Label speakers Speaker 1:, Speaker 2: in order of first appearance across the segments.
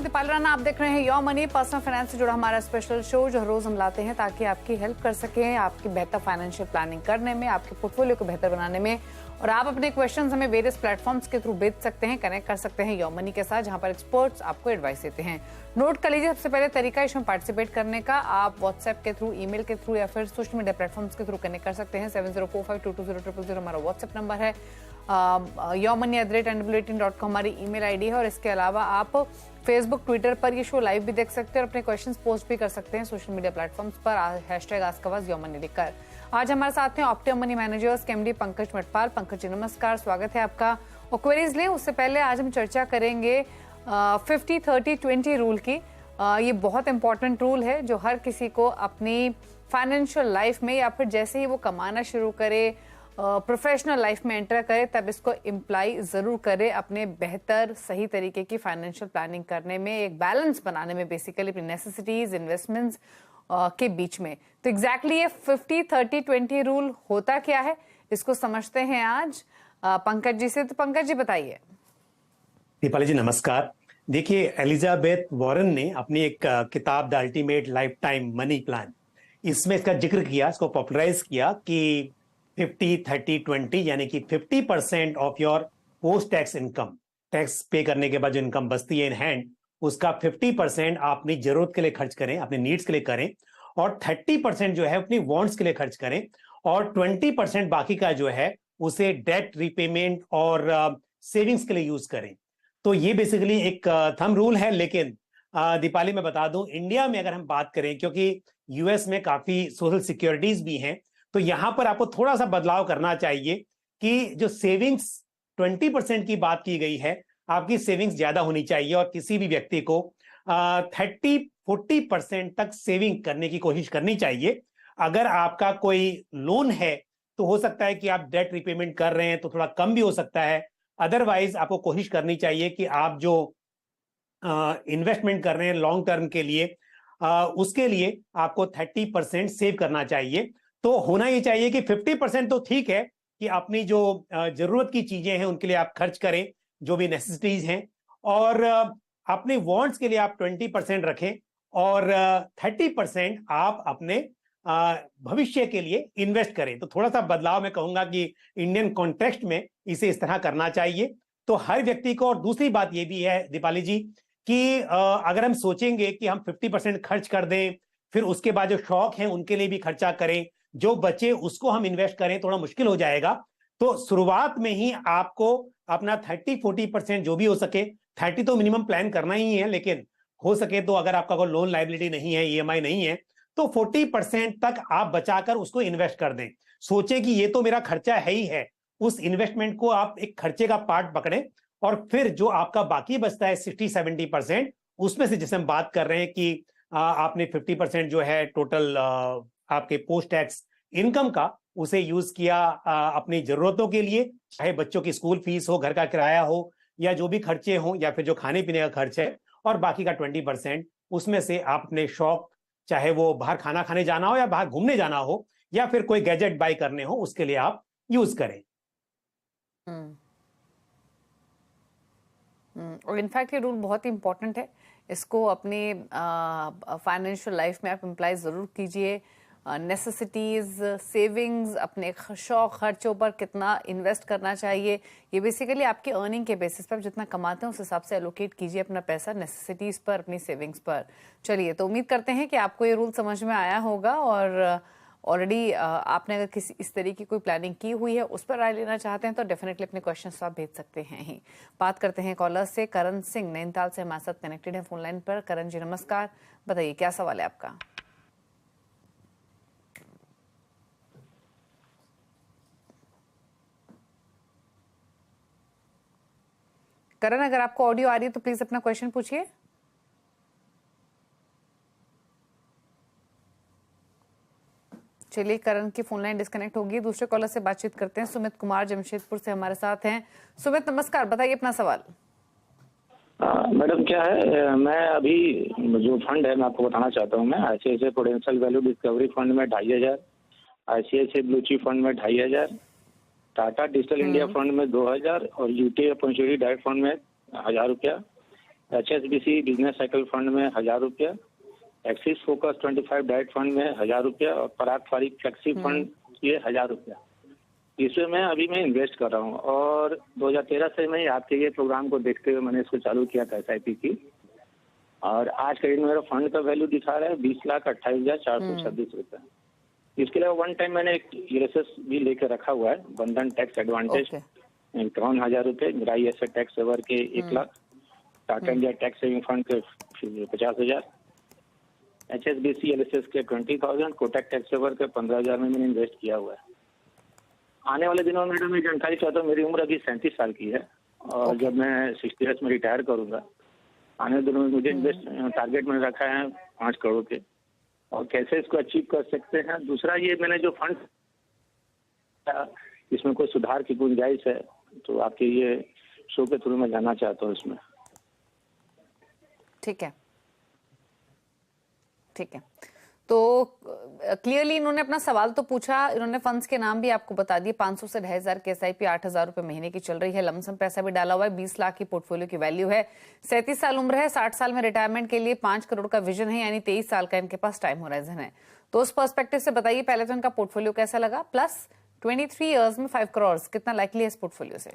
Speaker 1: हूँ दीपाली राणा, आप देख रहे हैं योर मनी, पर्सनल फाइनेंस से जुड़ा हमारा स्पेशल शो जो रोज हम लाते हैं ताकि आपकी हेल्प कर सकें, आपकी बेहतर फाइनेंशियल प्लानिंग करने में, आपके पोर्टफोलियो को बेहतर बनाने में। और आप अपने क्वेश्चंस हमें वेरियस प्लेटफॉर्म्स के थ्रू भेज सकते हैं, कनेक्ट कर सकते हैं योर मनी के साथ, जहां पर एक्सपर्ट्स आपको एडवाइस देते हैं। नोट कर लीजिए सबसे पहले तरीका इसमें पार्टिसिपेट करने का। आप व्हाट्सएप के थ्रू, ईमेल के थ्रू या फिर सोशल मीडिया प्लेटफॉर्म्स के थ्रू कनेक्ट कर सकते हैं। 7045220000 हमारा व्हाट्सएप नंबर है। yourmoney@nw18.com हमारी ईमेल आईडी है। और इसके अलावा आप फेसबुक, ट्विटर पर ये शो लाइव भी देख सकते हैं और अपने क्वेश्चंस पोस्ट भी कर सकते हैं सोशल मीडिया प्लेटफॉर्म्स पर #AskAwaz लिखकर। आज हमारे साथ हैं ऑप्टिमम मनी मैनेजर्स के एमडी पंकज मटपाल। पंकज जी नमस्कार, स्वागत है आपका। और क्वेरीज लें उससे पहले आज हम चर्चा करेंगे 50-30-20 रूल की। ये बहुत इंपॉर्टेंट रूल है जो हर किसी को अपनी फाइनेंशियल लाइफ में या फिर जैसे ही वो कमाना शुरू करे, प्रोफेशनल लाइफ में एंटर करे, तब इसको इम्प्लाई जरूर करे अपने बेहतर सही तरीके की फाइनेंशियल प्लानिंग करने में, एक बैलेंस बनाने में, बेसिकली अपनी नेसेसिटीज, इन्वेस्टमेंट्स के बीच में। तो एग्जैक्टली ये 50-30-20 रूल होता क्या है, इसको समझते हैं आज पंकज जी से। तो पंकज जी बताइए।
Speaker 2: दीपाली जी नमस्कार। देखिए, एलिजाबेथ वॉरेन ने अपनी एक किताब the ultimate life time money plan, इसमें इसका जिक्र किया, इसको पॉपुलराइज किया कि 50-30-20 यानी कि 50% of your post tax income, tax पे करने के बाद जो इनकम बचती है इन हैंड, उसका 50% आप अपनी जरूरत के लिए खर्च करें, अपने नीड्स के लिए करें, और 30% जो है अपनी वांट्स के लिए खर्च करें, और 20% बाकी का जो है उसे डेट रिपेमेंट और सेविंग्स के लिए यूज करें। तो ये बेसिकली एक थंब रूल है। लेकिन दीपाली मैं बता दूं, इंडिया में अगर हम बात करें, क्योंकि यूएस में काफी सोशल सिक्योरिटीज भी हैं, तो यहां पर आपको थोड़ा सा बदलाव करना चाहिए कि जो सेविंग्स 20% की बात की गई है, आपकी सेविंग्स ज्यादा होनी चाहिए और किसी भी व्यक्ति को 30-40% तक सेविंग करने की कोशिश करनी चाहिए। अगर आपका कोई लोन है तो हो सकता है कि आप डेट रिपेमेंट कर रहे हैं तो थोड़ा कम भी हो सकता है। अदरवाइज आपको कोशिश करनी चाहिए कि आप जो इन्वेस्टमेंट कर रहे हैं लॉन्ग टर्म के लिए, उसके लिए आपको 30% सेव करना चाहिए। तो होना ये चाहिए कि 50% तो ठीक है कि अपनी जो जरूरत की चीजें हैं उनके लिए आप खर्च करें, जो भी नेसेसिटीज हैं, और अपने वांट्स के लिए आप 20% रखें, और 30% आप अपने भविष्य के लिए इन्वेस्ट करें। तो थोड़ा सा बदलाव मैं कहूंगा कि इंडियन कॉन्टेक्स्ट में इसे इस तरह करना चाहिए तो हर व्यक्ति को। और दूसरी बात ये भी है दीपाली जी कि अगर हम सोचेंगे कि हम 50% खर्च कर दें, फिर उसके बाद जो शौक हैं उनके लिए भी खर्चा करें, जो बचे उसको हम इन्वेस्ट करें, थोड़ा मुश्किल हो जाएगा। तो शुरुआत में ही आपको अपना 30-40% जो भी हो सके, 30 तो मिनिमम प्लान करना ही है, लेकिन हो सके तो अगर आपका कोई लोन लायबिलिटी नहीं है, ईएमआई नहीं है, तो 40% तक आप बचाकर उसको इन्वेस्ट कर दें। सोचें कि ये तो मेरा खर्चा है ही है, उस इन्वेस्टमेंट को आप एक खर्चे का पार्ट पकड़ें, और फिर जो आपका बाकी बचता है 60-70%, उसमें से जैसे हम बात कर रहे हैं कि आपने 50% जो है टोटल आपके पोस्ट टैक्स इनकम का, उसे यूज किया अपनी जरूरतों के लिए, चाहे बच्चों की स्कूल फीस हो, घर का किराया हो, या जो भी खर्चे हो, या फिर जो खाने पीने का खर्च है, और बाकी का 20% उसमें से आप अपने शौक, चाहे वो बाहर खाना खाने जाना हो या बाहर घूमने जाना हो या फिर कोई गैजेट बाय करने हो, उसके लिए आप यूज करें।
Speaker 1: और इनफैक्ट ये रूल बहुत ही इंपॉर्टेंट है, इसको अपनी फाइनेंशियल लाइफ में आप इम्प्लाई ज़रूर कीजिए। नेसेसिटीज़, सेविंग्स, अपने शौक खर्चों पर कितना इन्वेस्ट करना चाहिए, ये बेसिकली आपकी अर्निंग के बेसिस पर आप जितना कमाते हैं उस हिसाब से एलोकेट कीजिए अपना पैसा नेसेसिटीज़ पर, अपनी सेविंग्स पर। चलिए, तो उम्मीद करते हैं कि आपको ये रूल समझ में आया होगा, और ऑलरेडी आपने अगर किसी इस तरीके की कोई प्लानिंग की हुई है, उस पर राय लेना चाहते हैं तो डेफिनेटली अपने क्वेश्चंस आप भेज सकते हैं ही। बात करते हैं कॉलर से। करण सिंह नैनीताल से हमारे साथ कनेक्टेड है फोन लाइन पर। करण जी नमस्कार, बताइए क्या सवाल है आपका। करण, अगर आपको ऑडियो आ रही है तो प्लीज अपना क्वेश्चन पूछिए। चलिए, करण की फोन लाइन डिस्कनेक्ट होगी। दूसरे कॉलर से बातचीत करते हैं। सुमित कुमार जमशेदपुर से हमारे साथ हैं। सुमित नमस्कार, बताइए अपना सवाल।
Speaker 3: मैडम क्या है, मैं अभी जो फंड है मैं आपको बताना चाहता हूँ। मैं ICICI prudential value discovery fund में 2500, ICICI ब्लू चिप फंड में 2500, टाटा डिजिटल इंडिया फंड में 2000 और यूटीआई अपॉर्चुनिटी डायरेक्ट फंड में 1000 रुपया, HSBC बिजनेस साइकिल फंड में 1000 रुपया, एक्सिस फोकस 25 डाइट फंड में 1000 रुपया और पराग पारिक फ्लेक्सी फंड ये 1000 रुपया। इसमें मैं इन्वेस्ट कर रहा हूँ और 2013 से मैं आपके ये प्रोग्राम को देखते हुए मैंने इसको चालू किया था SIP की, और आज का दिन मेरा फंड का वैल्यू दिखा रहा है 20,28,426 रुपये। इसके अलावा वन टाइम मैंने एक ESS भी लेकर रखा हुआ है, बंधन टैक्स एडवांटेज 51,000 रुपये, मेरा एसेट टैक्स सेवर के 1 lakh, Tata India tax saving fund के 50,000, HSBC LSS के 20,000, कोटक टैक्स सेवर के 15,000 में मैंने इन्वेस्ट किया हुआ है। आने वाले दिनों में मैं जानकारी चाहता हूँ, मेरी उम्र अभी 37 साल की है और जब मैं 60 ईयर्स में रिटायर करूंगा, आने वाले दिनों में मुझे इन्वेस्ट टारगेट मैंने रखा है 5 करोड़ के, और कैसे इसको अचीव कर सकते हैं। दूसरा, ये मैंने जो फंड इसमें कोई सुधार की गुंजाइश है तो आपके ये शो के थ्रू मैं जानना चाहता हूँ इसमें।
Speaker 1: ठीक है, ठीक है। तो क्लियरली इन्होंने अपना सवाल तो पूछा, इन्होंने फंड्स के नाम भी आपको बता दिए। 500 से 2,500 की SIP 8,000 रुपए महीने की चल रही है, लमसम पैसा भी डाला हुआ है, 20 लाख की पोर्टफोलियो की वैल्यू है, 37 साल उम्र है, 60 साल में रिटायरमेंट के लिए 5 करोड़ का विजन है, यानी 23 साल का इनके पास टाइम होराइजन है। तो उस पर्सपेक्टिव से बताइए पहले तो इनका पोर्टफोलियो कैसा लगा, प्लस 23 ईयर्स में 5 करोड़ कितना लाइकली है इस पोर्टफोलियो से?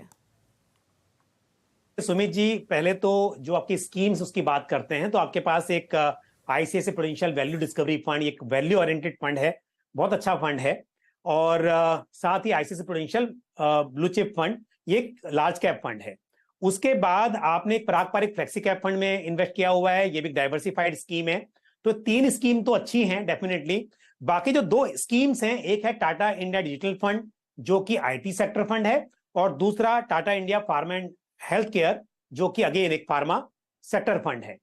Speaker 2: सुमित जी, पहले तो जो आपकी स्कीम्स उसकी बात करते हैं, तो आपके पास एक ICICI prudential value discovery fund, एक वैल्यू ओरिएंटेड फंड है, बहुत अच्छा फंड है। और साथ ही ICICI prudential blue chip fund, ये एक लार्ज कैप फंड है। उसके बाद आपने एक पराग पारिक फ्लेक्सी कैप फंड में इन्वेस्ट किया हुआ है, ये भी डाइवर्सिफाइड स्कीम है। तो 3 स्कीम तो अच्छी हैं डेफिनेटली। बाकी जो 2 स्कीम्स हैं, एक है टाटा इंडिया डिजिटल फंड जो कि IT सेक्टर फंड है, और दूसरा Tata India pharma and health care जो कि अगेन एक फार्मा सेक्टर फंड है।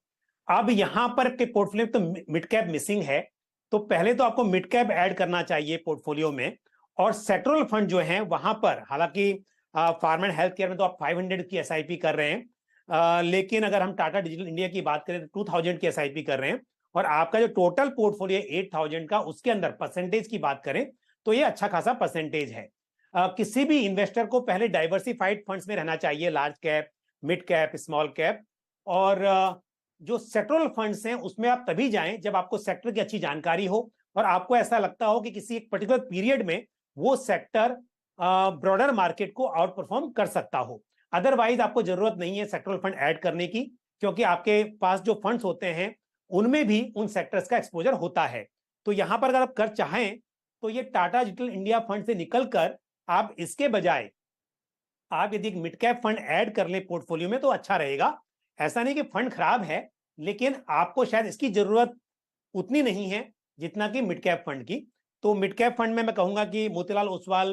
Speaker 2: अब यहां पर के पोर्टफोलियो तो मिड कैप मिसिंग है, तो पहले तो आपको मिड कैप ऐड करना चाहिए पोर्टफोलियो में। और सेक्टरल फंड जो है वहां पर, हालांकि फार्मा एंड हेल्थ केयर में तो आप 500 की SIP कर रहे हैं, लेकिन अगर हम टाटा डिजिटल इंडिया की बात करें तो 2000 की SIP कर रहे हैं, और आपका जो टोटल पोर्टफोलियो 8000 का, उसके अंदर परसेंटेज की बात करें तो ये अच्छा खासा परसेंटेज है। किसी भी इन्वेस्टर को पहले डाइवर्सिफाइड फंड्स में रहना चाहिए, large cap, mid cap, small cap. और जो सेक्टरल फंड्स हैं उसमें आप तभी जाएं जब आपको सेक्टर की अच्छी जानकारी हो और आपको ऐसा लगता हो कि किसी एक पर्टिकुलर पीरियड में वो सेक्टर ब्रॉडर मार्केट को आउट परफॉर्म कर सकता हो। अदरवाइज आपको जरूरत नहीं है सेक्टरल फंड ऐड करने की, क्योंकि आपके पास जो फंड्स होते हैं उनमें भी उन सेक्टर्स का एक्सपोजर होता है। तो यहां पर अगर आप कर चाहें तो ये टाटा डिजिटल इंडिया फंड से निकलकर आप इसके बजाय आप यदि एक मिड कैप फंड ऐड कर ले पोर्टफोलियो में तो अच्छा रहेगा। ऐसा नहीं कि फंड खराब है, लेकिन आपको शायद इसकी जरूरत उतनी नहीं है जितना कि मिड कैप फंड की। तो मिड कैप फंड में मैं कहूंगा कि Motilal Oswal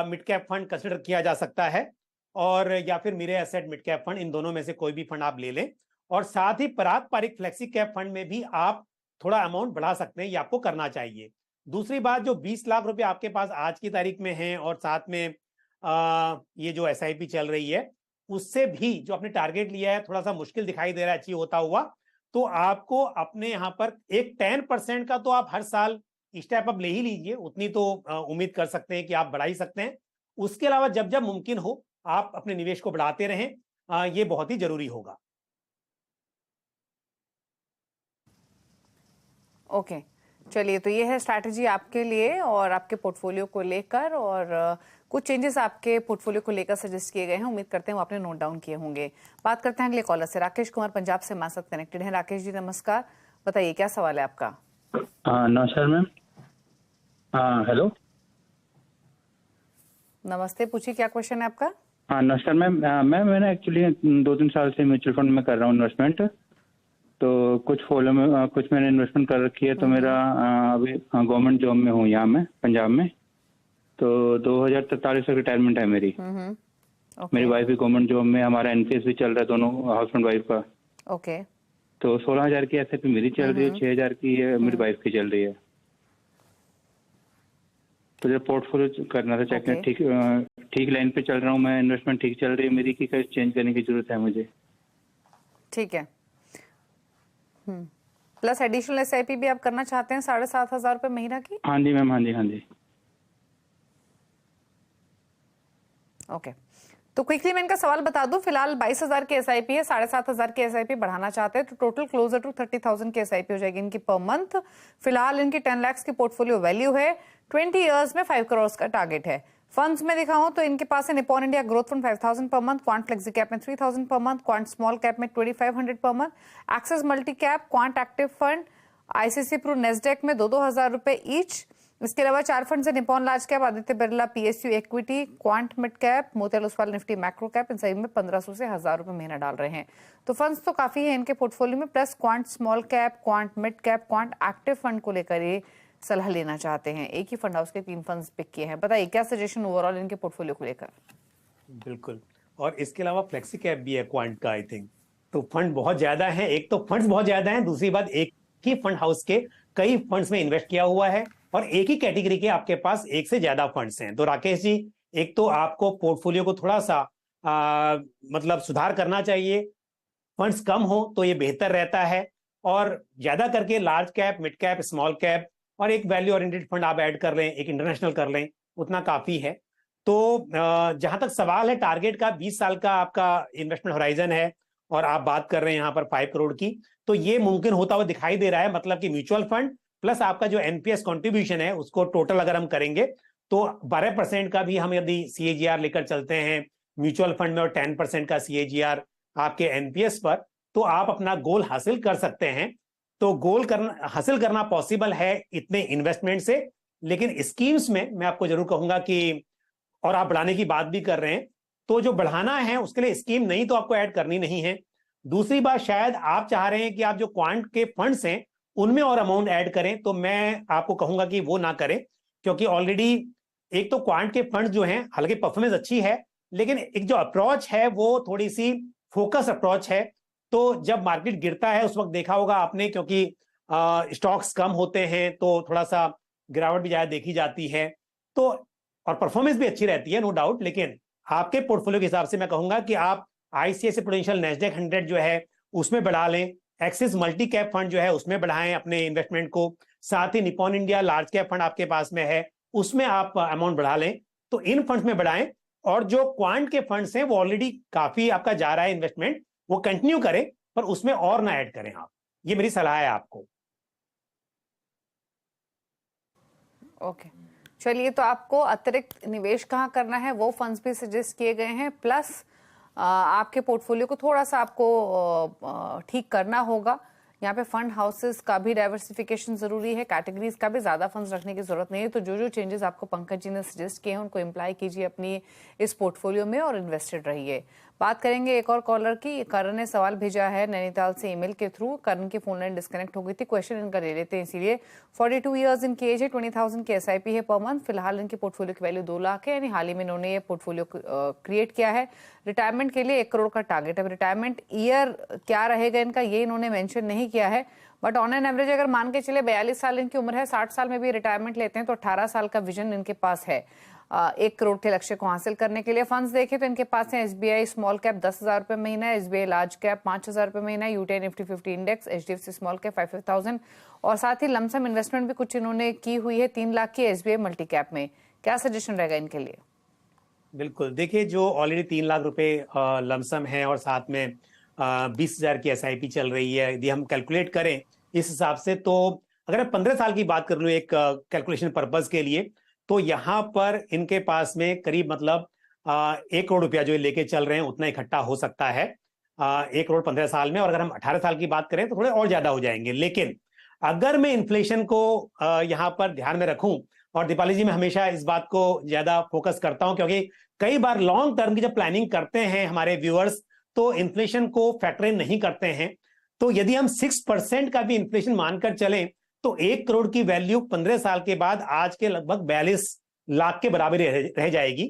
Speaker 2: mid cap fund consider किया जा सकता है, और या फिर मेरे एसेट मिड कैप फंड, इन दोनों में से कोई भी फंड आप ले लें। और साथ ही पराग पारिक फ्लेक्सी कैप फंड में भी आप थोड़ा अमाउंट बढ़ा सकते हैं, ये आपको करना चाहिए। दूसरी बात, जो 20 लाख रुपए आपके पास आज की तारीख में है और साथ में ये जो SIP चल रही है, उससे भी जो आपने टारगेट लिया है थोड़ा सा मुश्किल दिखाई दे रहा है अचीव होता हुआ, तो आपको अपने यहाँ पर एक 10% का तो आप हर साल स्टेप अप ले ही लीजिए, उतनी तो उम्मीद कर सकते हैं कि आप बढ़ा ही सकते हैं। उसके अलावा जब जब मुमकिन हो आप अपने निवेश को बढ़ाते रहें, ये बहुत ही जरूरी होगा।
Speaker 1: ओके, चलिए, तो ये है स्ट्रैटेजी आपके लिए और आपके पोर्टफोलियो को लेकर, और कुछ चेंजेस आपके पोर्टफोलियो को लेकर सजेस्ट किए गए हैं। उम्मीद करते हैं वो आपने नोट डाउन किए होंगे। बात करते हैं अगले कॉलर से। राकेश कुमार पंजाब से हमारे साथ कनेक्टेड हैं। राकेश जी नमस्कार, बताइए क्या सवाल है आपका?
Speaker 4: नमस्कार मैम। हेलो,
Speaker 1: नमस्ते, पूछिए क्या क्वेश्चन है आपका?
Speaker 4: नमस्कार मैम। मैंने एक्चुअली 2-3 साल से म्यूचुअल फंड में कर रहा हूँ इन्वेस्टमेंट, तो कुछ फॉलो में कुछ मैंने इन्वेस्टमेंट कर रखी है। तो मेरा अभी गवर्नमेंट जॉब में हूँ यहाँ में पंजाब में, तो 2043 तक रिटायरमेंट है मेरी। मेरी वाइफ भी गवर्नमेंट जॉब में, हमारा NPS भी चल रहा है, दोनों हस्बैंड वाइफ का।
Speaker 1: ओके,
Speaker 4: तो 16,000 की SIP मेरी चल रही है, 6,000 की मेरी वाइफ की चल रही है। तो जब पोर्टफोलियो करना था चेक, ठीक लाइन पे चल रहा हूँ मैं, इन्वेस्टमेंट ठीक चल रही है मेरी, की चेंज करने की जरूरत है मुझे?
Speaker 1: ठीक है। प्लस एडिशनल SIP भी आप करना चाहते हैं 7,500 रुपए महीना की?
Speaker 4: हाँ जी मैम, हाँ जी, हाँ जी।
Speaker 1: ओके, तो क्विकली मैं इनका सवाल बता दूं, फिलहाल 22,000 की एसआईपी है, 7,500 की एसआईपी बढ़ाना चाहते हैं तो टोटल क्लोजर टू 30,000 की एसआईपी हो जाएगी इनकी पर मंथ। फिलहाल इनकी 10 लाख की पोर्टफोलियो वैल्यू है, 20 इयर्स में 5 करोड़ का टारगेट है। फंड्स में दिखाऊं तो इनके पास है Nippon India growth fund 5,000 per month, quant flexi cap में 3,000 per month, quant small cap में 2,500 per month, Axis multi cap, quant active fund, ICICI Pru Nasdaq में 2,000 रुपए ईच। इसके अलावा 4 फंड है Nippon large cap, Aditya Birla PSU equity, quant mid cap, Motilal Oswal Nifty micro cap, इन सभी में 1,500 से 1,000 रुपए महीना डाल रहे हैं। तो फंड्स तो काफी है इनके पोर्टफोलियो में, plus quant small cap, quant mid cap, quant active fund को लेकर ये सलाह लेना चाहते हैं। एक ही फंड हाउस के 3 फंड्स पिक किए हैं। बताइए क्या सजेशन ओवरऑल इनके पोर्टफोलियो को लेकर?
Speaker 2: बिल्कुल, और इसके अलावा फ्लेक्सी कैप भी है क्वांट का, आई थिंक। तो फंड बहुत ज्यादा है, एक तो फंड्स बहुत ज्यादा है, दूसरी बात एक ही फंड हाउस के कई फंड्स में इन्वेस्ट किया हुआ है और एक ही कैटेगरी के आपके पास एक से ज्यादा फंड्स हैं। तो राकेश जी, एक तो आपको पोर्टफोलियो को थोड़ा सा मतलब सुधार करना चाहिए, फंड्स कम हो तो ये बेहतर रहता है, और ज्यादा करके large cap, mid cap, small cap और एक वैल्यू ओरिएंटेड फंड आप ऐड कर लें, एक इंटरनेशनल कर लें, उतना काफी है। तो जहां तक सवाल है टारगेट का, 20 साल का आपका इन्वेस्टमेंट होराइजन है और आप बात कर रहे हैं यहाँ पर 5 करोड़ की, तो ये मुमकिन होता हुआ दिखाई दे रहा है। मतलब कि म्यूचुअल फंड प्लस आपका जो एनपीएस कंट्रीब्यूशन है उसको टोटल अगर हम करेंगे तो 12% का भी हम यदि सीएजीआर लेकर चलते हैं म्यूचुअल फंड में और 10% का सीएजीआर आपके एनपीएस पर, तो आप अपना गोल हासिल कर सकते हैं। तो गोल हासिल करना पॉसिबल है इतने इन्वेस्टमेंट से, लेकिन स्कीम्स में मैं आपको जरूर कहूंगा कि, और आप बढ़ाने की बात भी कर रहे हैं, तो जो बढ़ाना है उसके लिए स्कीम नहीं तो आपको ऐड करनी नहीं है। दूसरी बात, शायद आप चाह रहे हैं कि आप जो क्वांट के फंड्स हैं उनमें और अमाउंट ऐड करें, तो मैं आपको कहूंगा कि वो ना करें, क्योंकि ऑलरेडी एक तो क्वांट के फंड्स जो हैं, हालांकि परफॉर्मेंस अच्छी है, लेकिन एक जो अप्रोच है वो थोड़ी सी फोकस अप्रोच है। तो जब मार्केट गिरता है उस वक्त देखा होगा आपने, क्योंकि स्टॉक्स कम होते हैं तो थोड़ा सा गिरावट भी ज्यादा देखी जाती है, तो और परफॉर्मेंस भी अच्छी रहती है, नो डाउट। लेकिन आपके पोर्टफोलियो के हिसाब से मैं कहूंगा कि आप आईसीआईसीआई प्रूडेंशियल नेस्डेक 100 जो है उसमें बढ़ा लें, एक्सिस मल्टी कैप फंड जो है उसमें बढ़ाएं अपने इन्वेस्टमेंट को, साथ ही Nippon India large cap fund आपके पास में है उसमें आप अमाउंट बढ़ा लें, तो इन फंड्स में बढ़ाएं। और जो क्वांट के फंड्स हैं वो ऑलरेडी काफी आपका जा रहा है इन्वेस्टमेंट, वो कंटिन्यू करें, पर उसमें और ना ऐड करें आप। ये मेरी सलाह है आपको।
Speaker 1: ओके, चलिए, तो आपको अतिरिक्त निवेश कहाँ करना है वो फंड्स भी सजेस्ट किए गए हैं, प्लस आपके पोर्टफोलियो को थोड़ा सा आपको ठीक करना होगा। यहाँ पे फंड हाउसेस का भी डाइवर्सिफिकेशन जरूरी है, कैटेगरीज का भी ज्यादा फंड्स रखने की जरूरत नहीं है। तो जो जो चेंजेस आपको पंकज जी ने सजेस्ट किए हैं उनको इम्प्लाई कीजिए अपनी इस पोर्टफोलियो में और इन्वेस्टेड रहिए। बात करेंगे एक और कॉलर की। करण ने सवाल भेजा है नैनीताल से ईमेल के थ्रू। करण की फोन लाइन डिस्कनेक्ट हो गई थी, क्वेश्चन इनका ले लेते हैं इसीलिए। 42 ईयर्स इनकी एज है, 20,000 की एसआईपी है पर मंथ। फिलहाल इनकी पोर्टफोलियो की वैल्यू 2 लाख है, यानी हाल ही में इन्होंने ये पोर्टफोलियो क्रिएट किया है। रिटायरमेंट के लिए 1 करोड़ का टारगेट है। रिटायरमेंट ईयर क्या रहेगा इनका ये इन्होंने मेंशन नहीं किया है, बट ऑन एन एवरेज अगर मान के चले 42 साल इनकी उम्र है, 60 साल में भी रिटायरमेंट लेते हैं तो 18 साल का विजन इनके पास है 1 करोड़ के लक्ष्य को हासिल करने के लिए। फंड्स देखें तो इनके पास है एसबीआई स्मॉल कैप 10,000 रुपए महीना, एसबीआई लार्ज कैप 5,000 रुपए महीना, UTI Nifty 50 index, HDFC small cap 5,000 और साथ ही लमसम इन्वेस्टमेंट भी कुछ इन्होंने की हुई है 3 लाख की एसबीआई मल्टी कैप में। क्या सजेशन रहेगा इनके लिए?
Speaker 2: बिल्कुल, देखिए, जो ऑलरेडी 3 लाख रुपए लमसम है और साथ में 20,000 की एसआईपी चल रही है, यदि हम कैलकुलेट करें इस हिसाब से, तो अगर मैं 15 साल की बात कर लूँ एक कैलकुलेशन पर्पज के लिए, तो यहाँ पर इनके पास में करीब मतलब 1 करोड़ रुपया जो लेके चल रहे हैं उतना इकट्ठा हो सकता है 1 करोड़ 15 साल में। और अगर हम 18 साल की बात करें तो थोड़े और ज्यादा हो जाएंगे। लेकिन अगर मैं इन्फ्लेशन को यहाँ पर ध्यान में रखूं, और दीपाली जी मैं हमेशा इस बात को ज्यादा फोकस करता हूं, क्योंकि कई बार लॉन्ग टर्म की जब प्लानिंग करते हैं हमारे व्यूअर्स तो इन्फ्लेशन को फैक्टर इन नहीं करते हैं। तो यदि हम 6% का भी इन्फ्लेशन मानकर चलें तो 1 करोड़ की वैल्यू 15 साल के बाद आज के लगभग 42 लाख के बराबर रह जाएगी।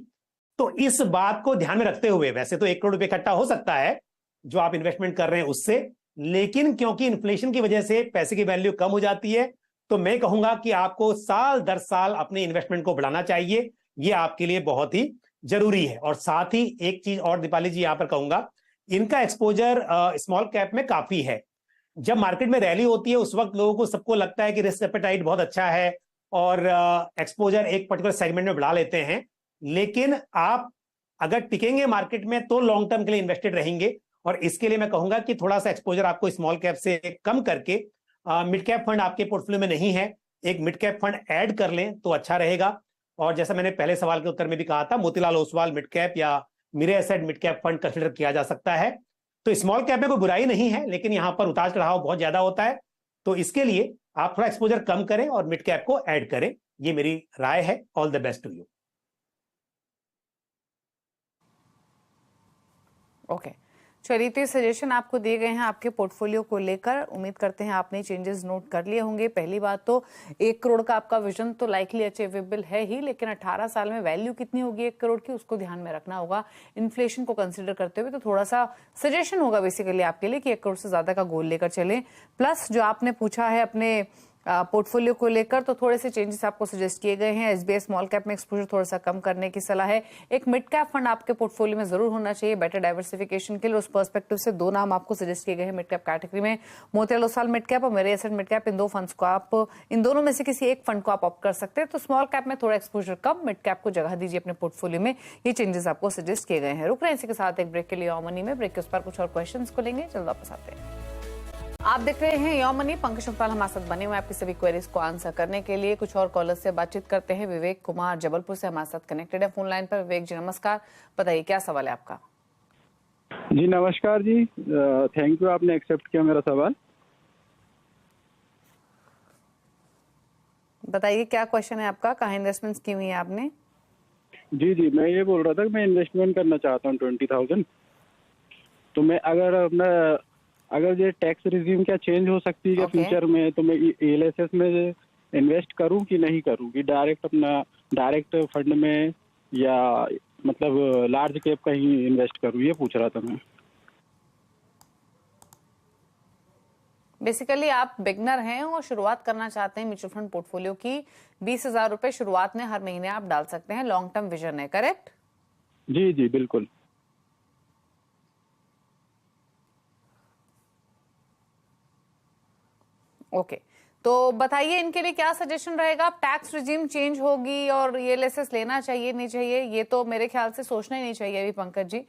Speaker 2: तो इस बात को ध्यान में रखते हुए, वैसे तो 1 करोड़ रुपए इकट्ठा हो सकता है जो आप इन्वेस्टमेंट कर रहे हैं उससे, लेकिन क्योंकि इन्फ्लेशन की वजह से पैसे की वैल्यू कम हो जाती है, तो मैं कहूंगा कि आपको साल दर साल अपने इन्वेस्टमेंट को बढ़ाना चाहिए। ये आपके लिए बहुत ही जरूरी है। और साथ ही एक चीज और दीपाली जी यहां पर कहूंगा, इनका एक्सपोजर स्मॉल कैप में काफी है। जब मार्केट में रैली होती है उस वक्त लोगों को सबको लगता है कि रिस्क एपेटाइट बहुत अच्छा है और एक्सपोजर एक पर्टिकुलर सेगमेंट में बढ़ा लेते हैं, लेकिन आप अगर टिकेंगे मार्केट में तो लॉन्ग टर्म के लिए इन्वेस्टेड रहेंगे। और इसके लिए मैं कहूंगा कि थोड़ा सा एक्सपोजर आपको स्मॉल कैप से कम करके, मिड कैप फंड आपके पोर्टफोलियो में नहीं है, एक मिड कैप फंड ऐड कर लें तो अच्छा रहेगा। और जैसा मैंने पहले सवाल के उत्तर में भी कहा था, मोतीलाल ओसवाल मिड कैप या Mirae Asset mid cap fund consider किया जा सकता है। तो स्मॉल कैप में कोई बुराई नहीं है, लेकिन यहां पर उतार चढ़ाव बहुत ज्यादा होता है, तो इसके लिए आप थोड़ा एक्सपोजर कम करें और मिड कैप को ऐड करें, ये मेरी राय है। All the best to you.
Speaker 1: Okay, चलिए, तो सजेशन आपको दिए गए हैं आपके पोर्टफोलियो को लेकर। उम्मीद करते हैं आपने चेंजेस नोट कर लिए होंगे। पहली बात तो 1 करोड़ का आपका विजन तो लाइकली अचीवेबल है ही, लेकिन 18 साल में वैल्यू कितनी होगी 1 करोड़ की, उसको ध्यान में रखना होगा इन्फ्लेशन को कंसिडर करते हुए। तो थोड़ा सा सजेशन होगा बेसिकली आपके लिए कि 1 करोड़ से ज्यादा का गोल लेकर चलें। प्लस जो आपने पूछा है अपने पोर्टफोलियो को लेकर, तो थोड़े से चेंजेस आपको सजेस्ट किए गए हैं। एसबीआई स्मॉल कैप में एक्सपोजर थोड़ा सा कम करने की सलाह है। एक मिड कैप फंड आपके पोर्टफोलियो में जरूर होना चाहिए बेटर डाइवर्सिफिकेशन के लिए। उस पर्सपेक्टिव से 2 नाम आपको सजेस्ट किए गए हैं मिड कैप कैटेगरी में, मोतीलाल ओसवाल मिड कैप और मेरे एसेट मिड कैप। इन 2 फंड्स को आप, इन दोनों में से किसी एक फंड को आप ऑप्ट कर सकते हैं। तो स्मॉल कैप में थोड़ा एक्सपोजर कम, मिड कैप को जगह दीजिए अपने पोर्टफोलियो में। ये चेंजेस आपको सजेस्ट किए गए हैं। रुक रहे हैं इसी के साथ एक ब्रेक के लिए मनी में। ब्रेक के उस पर कुछ और क्वेश्चन को लेंगे, जल्द वापस आते हैं। आप देख रहे हैं यो मनी। पंकज उप्पाल हमारे साथ बने हुए आपकी सभी क्वेरीज को आंसर करने के लिए। कुछ और कॉलर से बातचीत करते हैं। विवेक कुमार जबलपुर से हमारे साथ कनेक्टेड है फोन लाइन पर। विवेक जी नमस्कार, बताइए क्या सवाल है आपका?
Speaker 5: जी नमस्कार जी, थैंक यू, आपने एक्सेप्ट किया मेरा सवाल।
Speaker 1: बताइए क्या क्वेश्चन है आपका, कहाँ इन्वेस्टमेंट्स की हुई है आपने?
Speaker 5: जी मैं ये बोल रहा था कि मैं इन्वेस्टमेंट करना चाहता हूँ 20,000। तो मैं अगर ये टैक्स रिजीम क्या चेंज हो सकती है क्या फ्यूचर में, तो मैं एलएसएस में इन्वेस्ट करूं कि नहीं करूं, कि डायरेक्ट फंड में या मतलब लार्ज कैप का ही इन्वेस्ट करूं, ये पूछ रहा था मैं।
Speaker 1: बेसिकली आप बिगनर हैं और शुरुआत करना चाहते हैं म्यूचुअल फंड पोर्टफोलियो की। 20,000 रुपए शुरुआत में हर महीने आप डाल सकते हैं। लॉन्ग टर्म विजन है, करेक्ट?
Speaker 5: जी बिल्कुल।
Speaker 1: ओके, तो बताइए इनके लिए क्या सजेशन रहेगा? टैक्स रिजीम चेंज होगी और ये एलएसएस लेना चाहिए नहीं चाहिए, ये तो मेरे ख्याल से सोचना ही नहीं चाहिए अभी पंकज जी।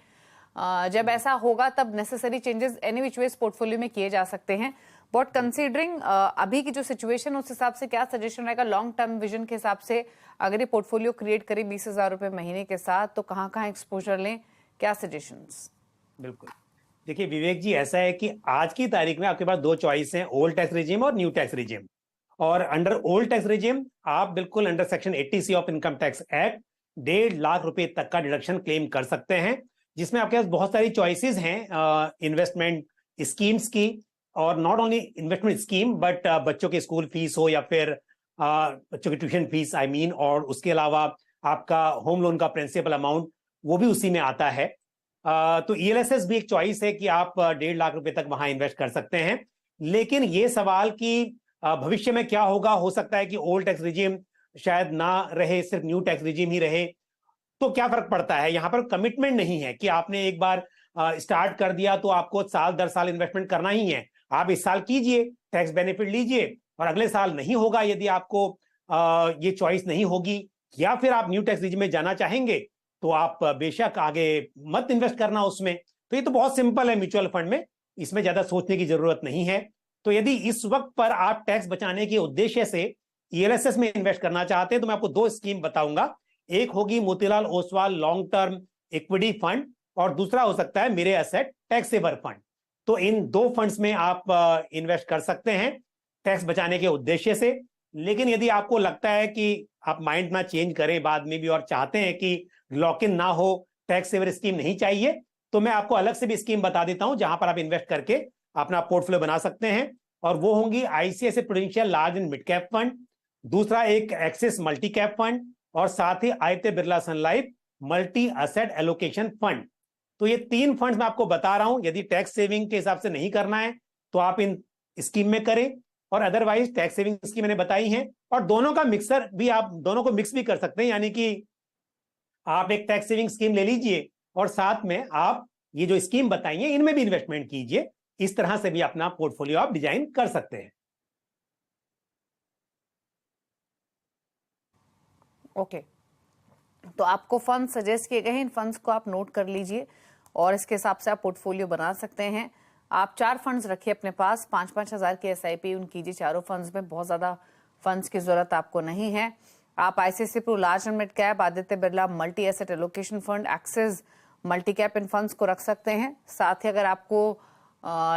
Speaker 1: जब ऐसा होगा तब necessary changes any which ways portfolio में किए जा सकते हैं। बट कंसीडरिंग अभी की जो सिचुएशन, उस हिसाब से क्या सजेशन रहेगा लॉन्ग टर्म विजन के हिसाब से? अगर ये पोर्टफोलियो क्रिएट करे 20,000 रुपए महीने के साथ, तो कहाँ कहाँ एक्सपोजर लें, क्या सजेशंस?
Speaker 2: बिल्कुल, देखिए विवेक जी, ऐसा है कि आज की तारीख में आपके पास 2 चॉइस हैं, ओल्ड टैक्स रिजीम और न्यू टैक्स रिजीम। और अंडर ओल्ड टैक्स रिजीम आप बिल्कुल under section 80C of income tax act 1.5 lakh रुपए तक का डिडक्शन क्लेम कर सकते हैं, जिसमें आपके पास बहुत सारी चॉइसेस हैं इन्वेस्टमेंट स्कीम्स की। और not only investment scheme but बच्चों की स्कूल फीस हो या फिर बच्चों की ट्यूशन फीस और उसके अलावा आपका होम लोन का प्रिंसिपल अमाउंट वो भी उसी में आता है। तो ईएलएसएस भी एक चॉइस है कि आप 1.5 लाख रुपए तक वहां इन्वेस्ट कर सकते हैं। लेकिन ये सवाल कि भविष्य में क्या होगा, हो सकता है कि ओल्ड टैक्स रिजीम शायद ना रहे, सिर्फ न्यू टैक्स रिजीम ही रहे, तो क्या फर्क पड़ता है? यहाँ पर कमिटमेंट नहीं है कि आपने एक बार स्टार्ट कर दिया तो आपको साल दर साल इन्वेस्टमेंट करना ही है। आप इस साल कीजिए, टैक्स बेनिफिट लीजिए, और अगले साल नहीं होगा यदि आपको ये चॉइस नहीं होगी, या फिर आप न्यू टैक्स रिजीम में जाना चाहेंगे तो आप बेशक आगे मत इन्वेस्ट करना उसमें। तो ये तो बहुत सिंपल है म्यूचुअल फंड में, इसमें ज्यादा सोचने की जरूरत नहीं है। तो यदि इस वक्त पर आप टैक्स बचाने के उद्देश्य से ईएलएसएस में इन्वेस्ट करना चाहते हैं तो मैं आपको 2 स्कीम बताऊंगा। एक होगी Motilal Oswal long term equity fund और दूसरा हो सकता है मेरे एसेट टैक्स सेवर फंड। तो इन 2 फंड्स में आप इन्वेस्ट कर सकते हैं टैक्स बचाने के उद्देश्य से। लेकिन यदि आपको लगता है कि आप माइंड ना चेंज करें बाद में भी और चाहते हैं कि लॉक इन ना हो, टैक्स सेवर स्कीम नहीं चाहिए, तो मैं आपको अलग से भी स्कीम बता देता हूं जहां पर आप इन्वेस्ट करके अपना पोर्टफोलियो बना सकते हैं। और वो होंगी ICICI Prudential large and mid cap fund, दूसरा एक एक्सिस मल्टी कैप फंड, और साथ ही Aditya Birla sun life multi asset allocation fund. तो ये 3 फंड्स मैं आपको बता रहा हूं। यदि टैक्स सेविंग के हिसाब से नहीं करना है तो आप इन स्कीम में करें, और अदरवाइज टैक्स सेविंग स्कीम मैंने बताई है। और दोनों का मिक्सर भी, आप दोनों को मिक्स भी कर सकते हैं, यानी कि आप एक टैक्स सेविंग स्कीम ले लीजिए और साथ में आप ये जो स्कीम बताई है इनमें भी इन्वेस्टमेंट कीजिए। इस तरह से भी अपना पोर्टफोलियो आप डिजाइन कर सकते हैं।
Speaker 1: ओके, तो आपको फंड सजेस्ट किए गए हैं, इन फंड्स को आप नोट कर लीजिए और इसके हिसाब से आप पोर्टफोलियो बना सकते हैं। आप 4 फंड्स रखिए अपने पास, 5-5 हज़ार की SIP उन कीजिए चारों फंड्स में, बहुत ज़्यादा फंड्स की जरूरत आपको नहीं है। आप ICICI Pru large and mid cap, Aditya Birla multi asset allocation fund, Axis multi cap इन फंड्स को रख सकते हैं। साथ ही अगर आपको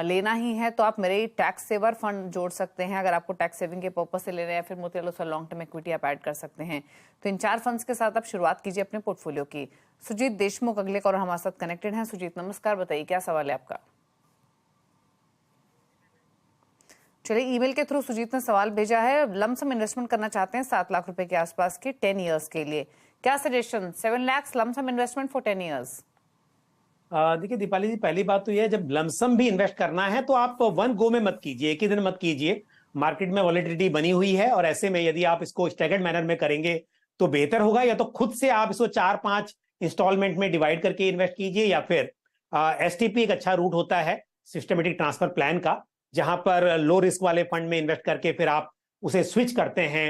Speaker 1: लेना ही है तो आप मेरे टैक्स सेवर फंड जोड़ सकते हैं, अगर आपको टैक्स सेविंग के पर्पज से ले रहे हैं, फिर Motilal Oswal long term equity आप ऐड कर सकते हैं। तो इन 4 फंड्स के साथ आप शुरुआत कीजिए अपने पोर्टफोलियो की। सुजीत देशमुख अगले और हमारे साथ कनेक्टेड हैं। सुजीत नमस्कार, बताइए क्या सवाल है आपका। चलिए, ईमेल के थ्रू सुजीत ने सवाल भेजा है, लमसम इन्वेस्टमेंट करना चाहते हैं 7 लाख रुपए के आसपास की 10 ईयर्स के लिए, क्या suggestion? 7 lakh lump sum investment for 10 years.
Speaker 2: देखिए दीपाली जी, पहली बात तो यह है, जब लमसम भी इन्वेस्ट करना है तो आप वन गो में मत कीजिए, एक ही दिन मत कीजिए। मार्केट में वॉलेटिलिटी बनी हुई है और ऐसे में यदि आप इसको स्टैगर्ड मैनर में करेंगे तो बेहतर होगा। या तो खुद से आप इसको 4-5 इंस्टॉलमेंट में डिवाइड करके इन्वेस्ट कीजिए, या फिर STP एक अच्छा रूट होता है सिस्टमेटिक ट्रांसफर प्लान का, जहां पर लो रिस्क वाले फंड में इन्वेस्ट करके फिर आप उसे स्विच करते हैं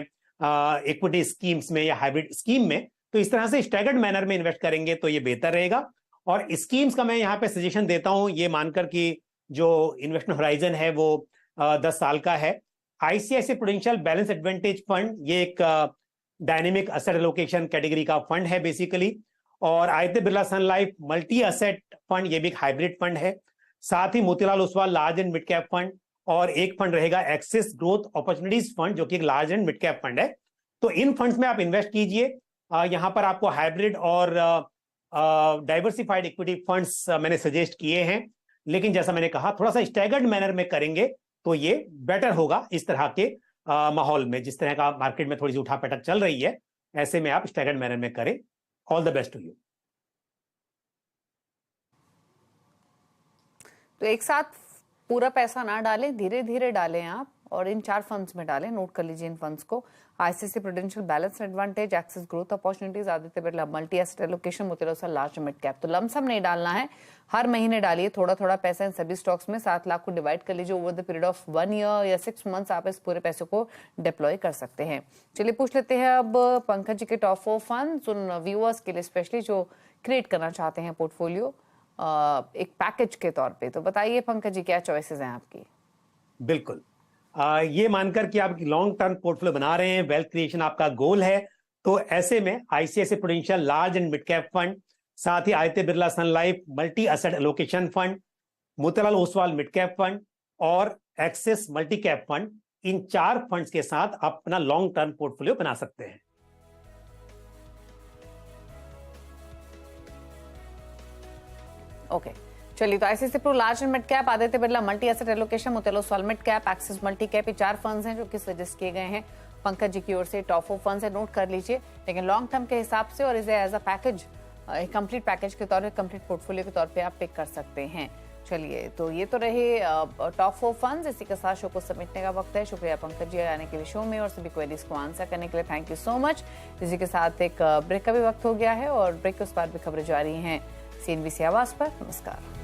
Speaker 2: इक्विटी स्कीम्स में या हाइब्रिड स्कीम में। तो इस तरह से स्टैगर्ड मैनर में इन्वेस्ट करेंगे तो ये बेहतर रहेगा। और स्कीम्स का मैं यहाँ पे सजेशन देता हूं, ये मानकर कि जो इन्वेस्टमेंट होराइजन है वो 10 साल का है। ICICI Prudential balanced advantage fund, ये एक डायनेमिक एसेट एलोकेशन कैटेगरी का फंड है बेसिकली। और Aditya Birla sun life multi asset fund, ये भी एक हाइब्रिड फंड है। साथ ही Motilal Oswal large and mid cap fund, और एक फंड रहेगा एक्सिस ग्रोथ अपॉर्चुनिटीज फंड, जो कि एक large and mid cap fund है। तो इन फंड्स में आप इन्वेस्ट कीजिए। यहाँ पर आपको हाइब्रिड और डाइवर्सिफाइड इक्विटी फंड्स मैंने सजेस्ट किए हैं, लेकिन जैसा मैंने कहा थोड़ा सा स्टैगर्ड मैनर में करेंगे तो ये बेटर होगा। इस तरह के माहौल में, जिस तरह का मार्केट में थोड़ी सी उठापटक चल रही है, ऐसे में आप स्टैगर्ड मैनर में करें। All the best to you.
Speaker 1: तो एक साथ पूरा पैसा ना डालें, धीरे धीरे डालें आप, और इन 4 फंड्स में डालें। नोट कर लीजिए इन फंड्स को, ICICI Prudential balanced advantage, axis growth opportunities, Aditya Birla multi asset allocation, Motilal Oswal large mid cap. तो लमसम नहीं डालना है, हर महीने डालिए थोड़ा थोड़ा पैसा इन सभी स्टॉक्स में। 7 लाख को डिवाइड कर लीजिए over the period of 1 year या 6 मंथ्स, आप इस पूरे पैसे को डिप्लॉय कर सकते हैं। चलिए पूछ लेते हैं अब पंकज जी के टॉप 4 फंड्स उन व्यूअर्स के लिए स्पेशली जो क्रिएट करना चाहते हैं पोर्टफोलियो एक पैकेज के तौर पे। तो बताइए पंकज जी, क्या चॉइसेस हैं आपकी?
Speaker 2: बिल्कुल, ये मानकर कि आप लॉन्ग टर्म पोर्टफोलियो बना रहे हैं, वेल्थ क्रिएशन आपका गोल है, तो ऐसे में ICICI Prudential large and mid cap fund, साथ ही Aditya Birla sun life multi asset allocation fund, Motilal Oswal mid cap fund और एक्सिस मल्टी कैप फंड, इन 4 फंड्स के साथ आप अपना लॉन्ग टर्म पोर्टफोलियो बना सकते हैं।
Speaker 1: ओके, चलिए, तो ICICI Pru large and mid cap, Aditya Birla multi asset allocation, Motilal Oswal mid cap, Axis multi cap, ये 4 फंड्स हैं जो कि सजेस्ट किए गए हैं पंकज जी की ओर से। टॉप 4 फंड्स है, नोट कर लीजिए, लेकिन लॉन्ग टर्म के हिसाब से और इसे एज अ पैकेज, एक कंप्लीट पैकेज के तौर पे, कंप्लीट पोर्टफोलियो के तौर पे आप पिक कर सकते हैं। चलिए, तो ये तो रहे टॉप 4 फंड्स। इसी के साथ शो को समेटने का वक्त है। शुक्रिया पंकज जी आने के लिए शो में और सभी क्वेरीज को आंसर करने के लिए, थैंक यू सो मच। इसी के साथ एक ब्रेक का भी वक्त हो गया है और ब्रेक के उस पार भी खबरें जारी हैं CNBC आवाज पर। नमस्कार।